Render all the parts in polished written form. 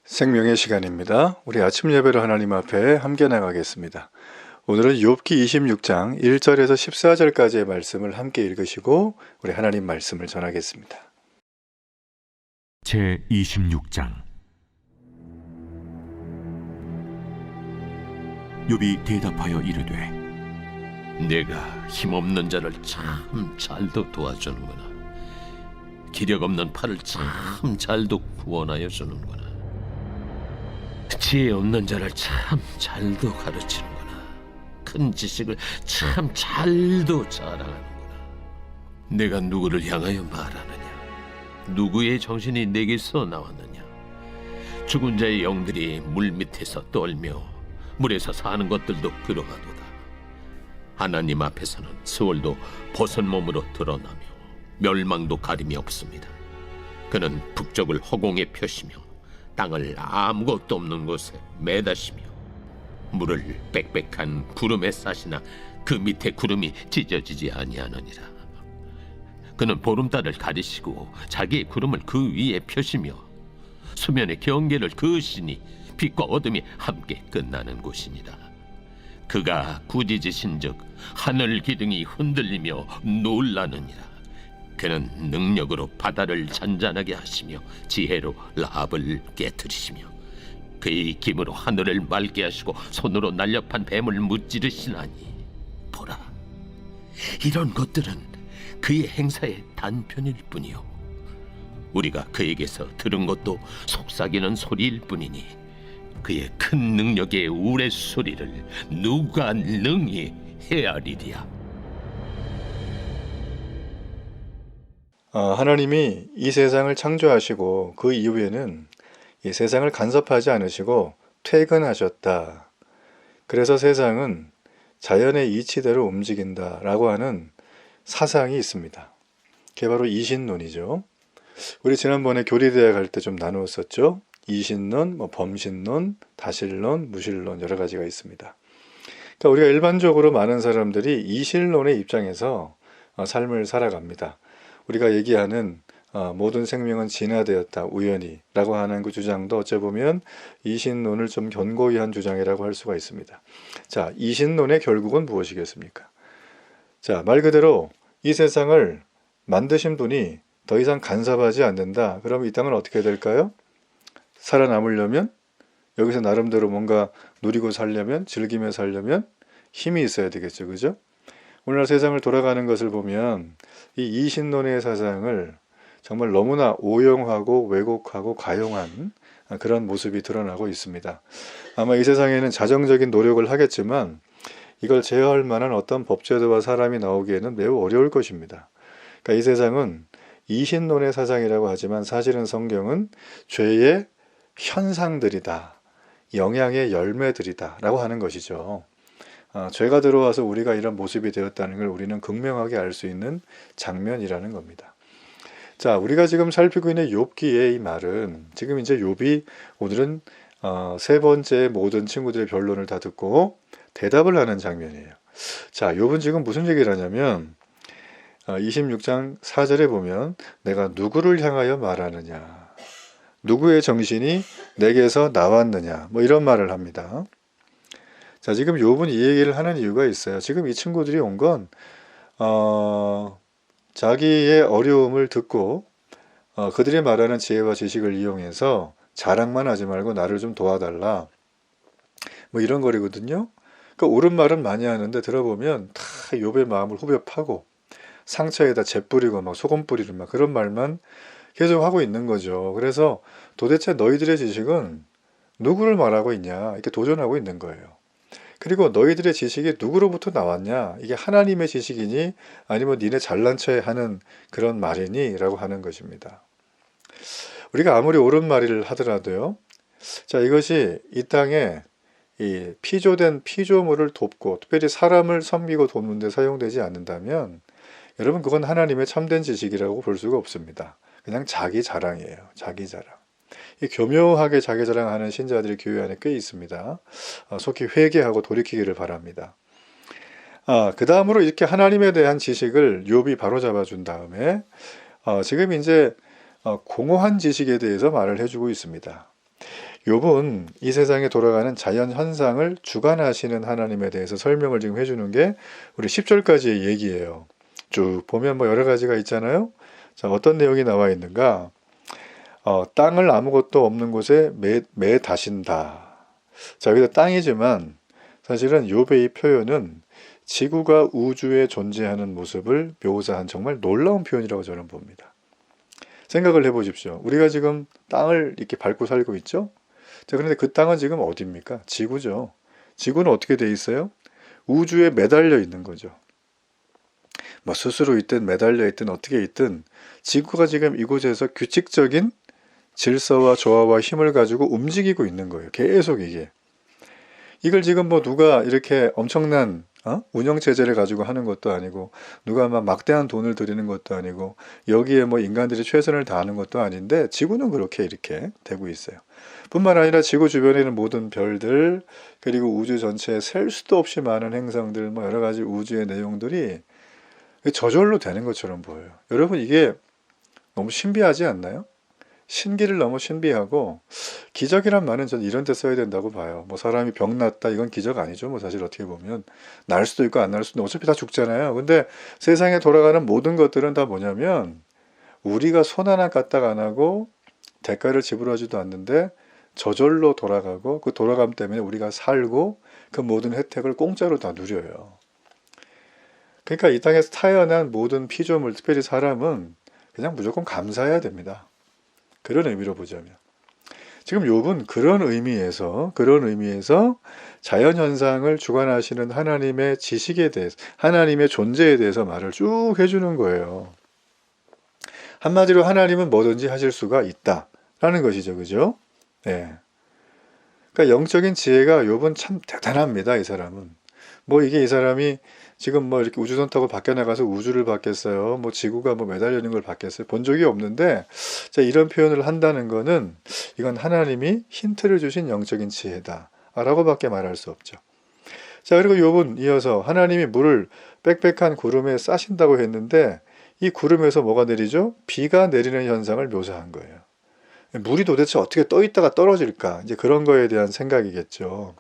생명의 시간입니다. 우리 아침 예배를 하나님 앞에 함께 나가겠습니다. 오늘은 욥기 26장 1절에서 14절까지의 말씀을 함께 읽으시고 우리 하나님 말씀을 전하겠습니다. 제 26장. 욥이 대답하여 이르되 내가 힘없는 자를 참 잘도 도와주는구나. 기력 없는 팔을 참 잘도 구원하여 주는구나. 지혜 없는 자를 참 잘도 가르치는구나. 큰 지식을 참 잘도 자랑하는구나. 내가 누구를 향하여 말하느냐? 누구의 정신이 내게서 나왔느냐? 죽은 자의 영들이 물 밑에서 떨며 물에서 사는 것들도 그러하도다. 하나님 앞에서는 스월도 벗은 몸으로 드러나며 멸망도 가림이 없습니다. 그는 북쪽을 허공에 펴시며 땅을 아무것도 없는 곳에 매다시며 물을 빽빽한 구름에 싸시나 그 밑에 구름이 찢어지지 아니하느니라. 그는 보름달을 가리시고 자기의 구름을 그 위에 펴시며 수면의 경계를 그으시니 빛과 어둠이 함께 끝나는 곳이니라. 그가 꾸짖으신즉 하늘 기둥이 흔들리며 놀라느니라. 그는 능력으로 바다를 잔잔하게 하시며 지혜로 라합을 깨트리시며 그의 힘으로 하늘을 맑게 하시고 손으로 날렵한 뱀을 무찌르시나니 보라, 이런 것들은 그의 행사의 단편일 뿐이요 우리가 그에게서 들은 것도 속삭이는 소리일 뿐이니 그의 큰 능력의 우레소리를 누가 능히 헤아리랴. 하나님이 이 세상을 창조하시고 그 이후에는 이 세상을 간섭하지 않으시고 퇴근하셨다. 그래서 세상은 자연의 이치대로 움직인다라고 하는 사상이 있습니다. 그게 바로 이신론이죠. 우리 지난번에 교리대학 할 때 좀 나누었었죠. 이신론, 범신론, 다신론, 무신론 여러 가지가 있습니다. 그러니까 우리가 일반적으로 많은 사람들이 이신론의 입장에서 삶을 살아갑니다. 우리가 얘기하는 모든 생명은 진화되었다, 우연히 라고 하는 그 주장도 어째 보면 이신론을 좀 견고히 한 주장이라고 할 수가 있습니다. 자, 이신론의 결국은 무엇이겠습니까? 자, 말 그대로 이 세상을 만드신 분이 더 이상 간섭하지 않는다. 그럼 이 땅은 어떻게 될까요? 살아남으려면, 여기서 나름대로 뭔가 누리고 살려면, 즐기며 살려면 힘이 있어야 되겠죠. 그죠? 오늘날 세상을 돌아가는 것을 보면 이 이신론의 사상을 정말 너무나 오용하고 왜곡하고 가용한 그런 모습이 드러나고 있습니다. 아마 이 세상에는 자정적인 노력을 하겠지만 이걸 제어할 만한 어떤 법제도와 사람이 나오기에는 매우 어려울 것입니다. 그러니까 이 세상은 이신론의 사상이라고 하지만 사실은 성경은 죄의 현상들이다, 영향의 열매들이다 라고 하는 것이죠. 죄가 들어와서 우리가 이런 모습이 되었다는 걸 우리는 극명하게 알 수 있는 장면이라는 겁니다. 자, 우리가 지금 살피고 있는 욥기의 이 말은 지금 이제 욥이 오늘은 세 번째 모든 친구들의 변론을 다 듣고 대답을 하는 장면이에요. 자, 욥은 지금 무슨 얘기를 하냐면 26장 4절에 보면 내가 누구를 향하여 말하느냐, 누구의 정신이 내게서 나왔느냐, 뭐 이런 말을 합니다. 자, 지금 욥은 이 얘기를 하는 이유가 있어요. 지금 이 친구들이 온 건 자기의 어려움을 듣고 그들이 말하는 지혜와 지식을 이용해서 자랑만 하지 말고 나를 좀 도와달라, 뭐 이런 거리거든요. 그러니까 옳은 말은 많이 하는데 들어보면 다 욥의 마음을 후벼 파고 상처에다 재 뿌리고 막 소금 뿌리는 막 그런 말만 계속 하고 있는 거죠. 그래서 도대체 너희들의 지식은 누구를 말하고 있냐, 이렇게 도전하고 있는 거예요. 그리고 너희들의 지식이 누구로부터 나왔냐, 이게 하나님의 지식이니 아니면 니네 잘난 체 하는 그런 말이니 라고 하는 것입니다. 우리가 아무리 옳은 말을 하더라도요, 자, 이것이 이 땅에 이 피조된 피조물을 돕고 특별히 사람을 섬기고 돕는 데 사용되지 않는다면 여러분 그건 하나님의 참된 지식이라고 볼 수가 없습니다. 그냥 자기 자랑이에요. 자기 자랑. 교묘하게 자기 자랑하는 신자들이 교회 안에 꽤 있습니다. 속히 회개하고 돌이키기를 바랍니다. 그 다음으로 이렇게 하나님에 대한 지식을 욥이 바로잡아 준 다음에 지금 이제 공허한 지식에 대해서 말을 해주고 있습니다. 욥은 이 세상에 돌아가는 자연 현상을 주관하시는 하나님에 대해서 설명을 지금 해주는 게 우리 10절까지의 얘기예요. 쭉 보면 뭐 여러 가지가 있잖아요. 자, 어떤 내용이 나와 있는가? 땅을 아무것도 없는 곳에 매다신다. 자, 여기서 땅이지만 사실은 욥의 이 표현은 지구가 우주에 존재하는 모습을 묘사한 정말 놀라운 표현이라고 저는 봅니다. 생각을 해보십시오. 우리가 지금 땅을 이렇게 밟고 살고 있죠? 자, 그런데 그 땅은 지금 어디입니까? 지구죠. 지구는 어떻게 돼 있어요? 우주에 매달려 있는 거죠. 뭐 스스로 있든 매달려 있든 어떻게 있든 지구가 지금 이곳에서 규칙적인 질서와 조화와 힘을 가지고 움직이고 있는 거예요. 계속 이게. 이걸 지금 뭐 누가 이렇게 엄청난 운영체제를 가지고 하는 것도 아니고 누가 막 막대한 돈을 들이는 것도 아니고 여기에 뭐 인간들이 최선을 다하는 것도 아닌데 지구는 그렇게 이렇게 되고 있어요. 뿐만 아니라 지구 주변에 있는 모든 별들 그리고 우주 전체에 셀 수도 없이 많은 행성들 뭐 여러 가지 우주의 내용들이 저절로 되는 것처럼 보여요. 여러분 이게 너무 신비하지 않나요? 신기를 너무 신비하고 기적이란 말은 전 이런 데 써야 된다고 봐요. 뭐 사람이 병 났다 이건 기적 아니죠. 뭐 사실 어떻게 보면 날 수도 있고 안 날 수도 있고 어차피 다 죽잖아요. 근데 세상에 돌아가는 모든 것들은 다 뭐냐면 우리가 손 하나 까딱 안 하고 대가를 지불하지도 않는데 저절로 돌아가고 그 돌아감 때문에 우리가 살고 그 모든 혜택을 공짜로 다 누려요. 그러니까 이 땅에서 태어난 모든 피조물, 특별히 사람은 그냥 무조건 감사해야 됩니다. 그런 의미로 보자면 지금 욥은 그런 의미에서 자연 현상을 주관하시는 하나님의 지식에 대해서 하나님의 존재에 대해서 말을 쭉 해주는 거예요. 한마디로 하나님은 뭐든지 하실 수가 있다라는 것이죠, 그죠? 네. 그러니까 영적인 지혜가 욥은 참 대단합니다. 이 사람은 뭐 이게 이 사람이 지금 뭐 이렇게 우주선 타고 밖에 나가서 우주를 봤겠어요. 뭐 지구가 뭐 매달려 있는 걸 봤겠어요. 본 적이 없는데 자, 이런 표현을 한다는 거는 이건 하나님이 힌트를 주신 영적인 지혜다 라고밖에 말할 수 없죠. 자, 그리고 욥은 이어서 하나님이 물을 빽빽한 구름에 싸신다고 했는데 이 구름에서 뭐가 내리죠? 비가 내리는 현상을 묘사한 거예요. 물이 도대체 어떻게 떠 있다가 떨어질까? 이제 그런 거에 대한 생각이겠죠.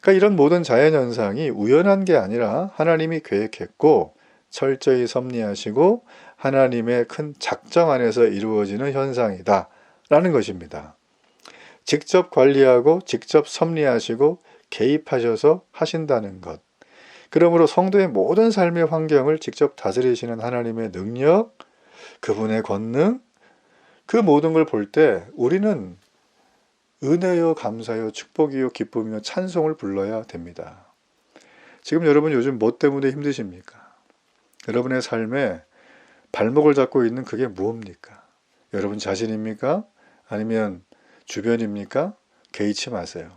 그러니까 이런 모든 자연현상이 우연한 게 아니라 하나님이 계획했고 철저히 섭리하시고 하나님의 큰 작정 안에서 이루어지는 현상이다 라는 것입니다. 직접 관리하고 직접 섭리하시고 개입하셔서 하신다는 것. 그러므로 성도의 모든 삶의 환경을 직접 다스리시는 하나님의 능력, 그분의 권능, 그 모든 걸 볼 때 우리는 은혜요, 감사요, 축복이요, 기쁨이요, 찬송을 불러야 됩니다. 지금 여러분 요즘 뭐 때문에 힘드십니까? 여러분의 삶에 발목을 잡고 있는 그게 무엇입니까? 여러분 자신입니까? 아니면 주변입니까? 개의치 마세요.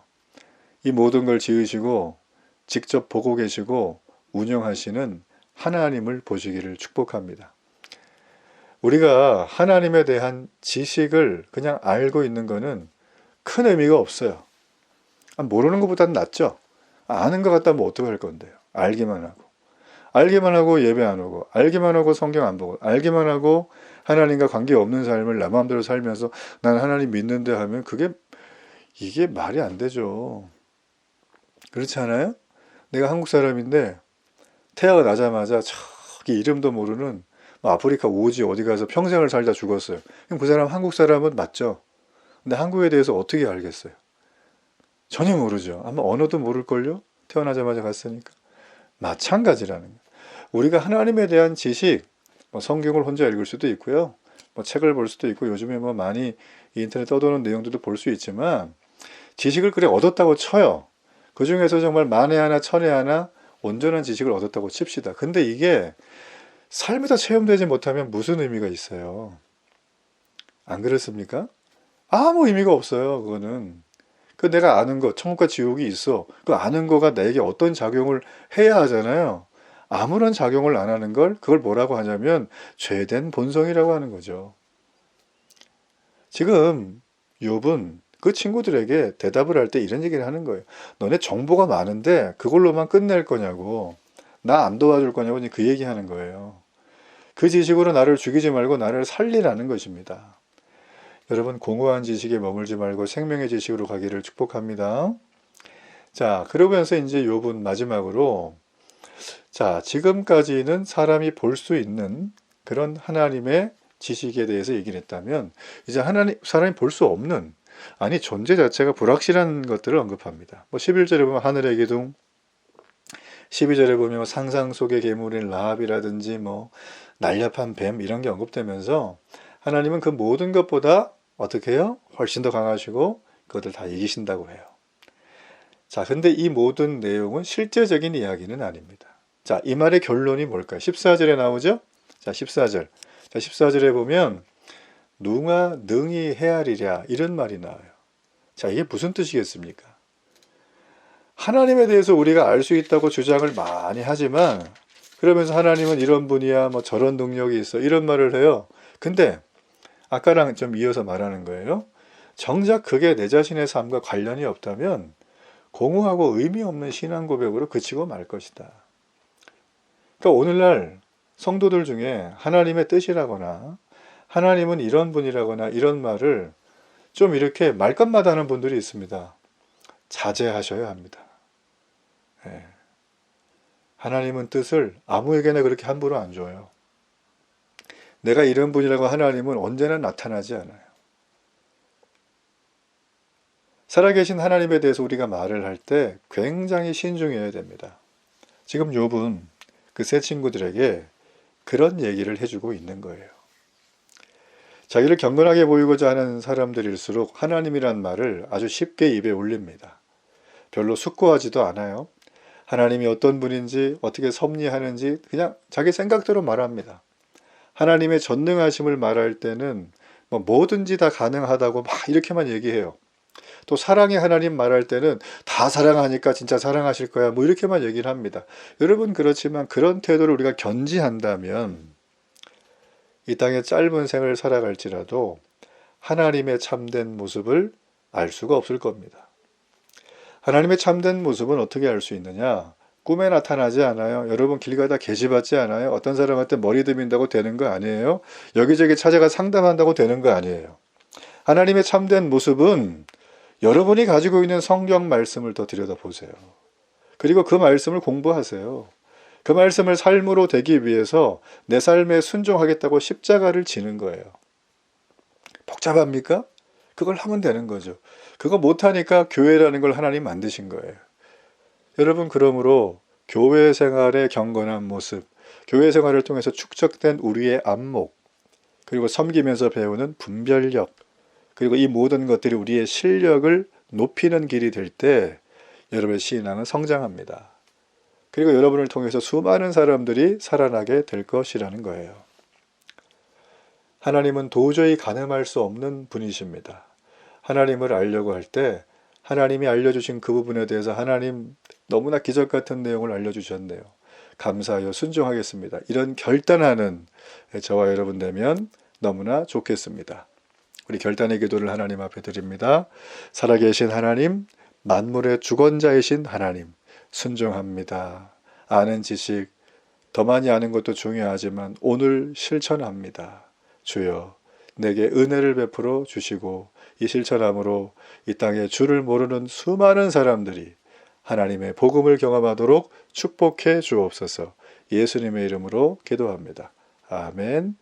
이 모든 걸 지으시고 직접 보고 계시고 운영하시는 하나님을 보시기를 축복합니다. 우리가 하나님에 대한 지식을 그냥 알고 있는 거는 큰 의미가 없어요. 모르는 것보다는 낫죠. 아는 것 같다면 뭐 어떡할 건데요. 알기만 하고 예배 안 오고 알기만 하고 성경 안 보고 알기만 하고 하나님과 관계없는 삶을 내 마음대로 살면서 난 하나님 믿는데 하면 이게 말이 안 되죠. 그렇지 않아요? 내가 한국 사람인데 태어나자마자 저기 이름도 모르는 아프리카 오지 어디 가서 평생을 살다 죽었어요. 그럼 그 사람 한국 사람은 맞죠? 근데 한국에 대해서 어떻게 알겠어요? 전혀 모르죠. 아마 언어도 모를걸요? 태어나자마자 갔으니까. 마찬가지라는 거예요. 우리가 하나님에 대한 지식, 뭐 성경을 혼자 읽을 수도 있고요. 뭐 책을 볼 수도 있고 요즘에 뭐 많이 인터넷 떠도는 내용들도 볼 수 있지만 지식을 그래 얻었다고 쳐요. 그 중에서 정말 만에 하나 천에 하나 온전한 지식을 얻었다고 칩시다. 근데 이게 삶에서 체험되지 못하면 무슨 의미가 있어요? 안 그렇습니까? 아무 의미가 없어요. 그거는. 그 내가 아는 거, 천국과 지옥이 있어. 그 아는 거가 나에게 어떤 작용을 해야 하잖아요. 아무런 작용을 안 하는 걸 그걸 뭐라고 하냐면 죄된 본성이라고 하는 거죠. 지금 욥은 그 친구들에게 대답을 할 때 이런 얘기를 하는 거예요. 너네 정보가 많은데 그걸로만 끝낼 거냐고. 나 안 도와줄 거냐고 그 얘기하는 거예요. 그 지식으로 나를 죽이지 말고 나를 살리라는 것입니다. 여러분 공허한 지식에 머물지 말고 생명의 지식으로 가기를 축복합니다. 자, 그러면서 이제 욥은 마지막으로 자, 지금까지는 사람이 볼 수 있는 그런 하나님의 지식에 대해서 얘기를 했다면 이제 사람이 볼 수 없는 아니 존재 자체가 불확실한 것들을 언급합니다. 뭐 11절에 보면 하늘의 기둥, 12절에 보면 상상 속의 괴물인 라합이라든지 뭐 날렵한 뱀 이런 게 언급되면서 하나님은 그 모든 것보다 어떻게 해요? 훨씬 더 강하시고 그것들 다 이기신다고 해요. 자, 근데 이 모든 내용은 실제적인 이야기는 아닙니다. 자, 이 말의 결론이 뭘까요? 14절에 나오죠? 자, 14절. 자, 14절에 보면 누가 능히 헤아리랴 이런 말이 나와요. 자, 이게 무슨 뜻이겠습니까? 하나님에 대해서 우리가 알 수 있다고 주장을 많이 하지만 그러면서 하나님은 이런 분이야 뭐 저런 능력이 있어 이런 말을 해요. 근데 아까랑 좀 이어서 말하는 거예요. 정작 그게 내 자신의 삶과 관련이 없다면 공허하고 의미 없는 신앙 고백으로 그치고 말 것이다. 그러니까 오늘날 성도들 중에 하나님의 뜻이라거나 하나님은 이런 분이라거나 이런 말을 좀 이렇게 말끝마다 하는 분들이 있습니다. 자제하셔야 합니다. 예. 하나님은 뜻을 아무에게나 그렇게 함부로 안 줘요. 내가 이런 분이라고 하나님은 언제나 나타나지 않아요. 살아계신 하나님에 대해서 우리가 말을 할 때 굉장히 신중해야 됩니다. 지금 욥은 그 세 친구들에게 그런 얘기를 해주고 있는 거예요. 자기를 경건하게 보이고자 하는 사람들일수록 하나님이란 말을 아주 쉽게 입에 올립니다. 별로 숙고하지도 않아요. 하나님이 어떤 분인지 어떻게 섭리하는지 그냥 자기 생각대로 말합니다. 하나님의 전능하심을 말할 때는 뭐 뭐든지 다 가능하다고 막 이렇게만 얘기해요. 또 사랑의 하나님 말할 때는 다 사랑하니까 진짜 사랑하실 거야 뭐 이렇게만 얘기를 합니다. 여러분 그렇지만 그런 태도를 우리가 견지한다면 이 땅의 짧은 생을 살아갈지라도 하나님의 참된 모습을 알 수가 없을 겁니다. 하나님의 참된 모습은 어떻게 알 수 있느냐? 꿈에 나타나지 않아요. 여러분 길 가다 계시받지 않아요. 어떤 사람한테 머리 들민다고 되는 거 아니에요. 여기저기 찾아가 상담한다고 되는 거 아니에요. 하나님의 참된 모습은 여러분이 가지고 있는 성경 말씀을 더 들여다보세요. 그리고 그 말씀을 공부하세요. 그 말씀을 삶으로 되기 위해서 내 삶에 순종하겠다고 십자가를 지는 거예요. 복잡합니까? 그걸 하면 되는 거죠. 그거 못하니까 교회라는 걸 하나님 만드신 거예요. 여러분 그러므로 교회 생활의 경건한 모습, 교회 생활을 통해서 축적된 우리의 안목, 그리고 섬기면서 배우는 분별력, 그리고 이 모든 것들이 우리의 실력을 높이는 길이 될 때 여러분의 신앙은 성장합니다. 그리고 여러분을 통해서 수많은 사람들이 살아나게 될 것이라는 거예요. 하나님은 도저히 가늠할 수 없는 분이십니다. 하나님을 알려고 할 때 하나님이 알려주신 그 부분에 대해서 하나님 너무나 기적 같은 내용을 알려주셨네요. 감사하여 순종하겠습니다. 이런 결단하는 저와 여러분 되면 너무나 좋겠습니다. 우리 결단의 기도를 하나님 앞에 드립니다. 살아계신 하나님, 만물의 주권자이신 하나님, 순종합니다. 아는 지식, 더 많이 아는 것도 중요하지만 오늘 실천합니다. 주여, 내게 은혜를 베풀어 주시고 이 실천함으로 이 땅에 주를 모르는 수많은 사람들이 하나님의 복음을 경험하도록 축복해 주옵소서. 예수님의 이름으로 기도합니다. 아멘.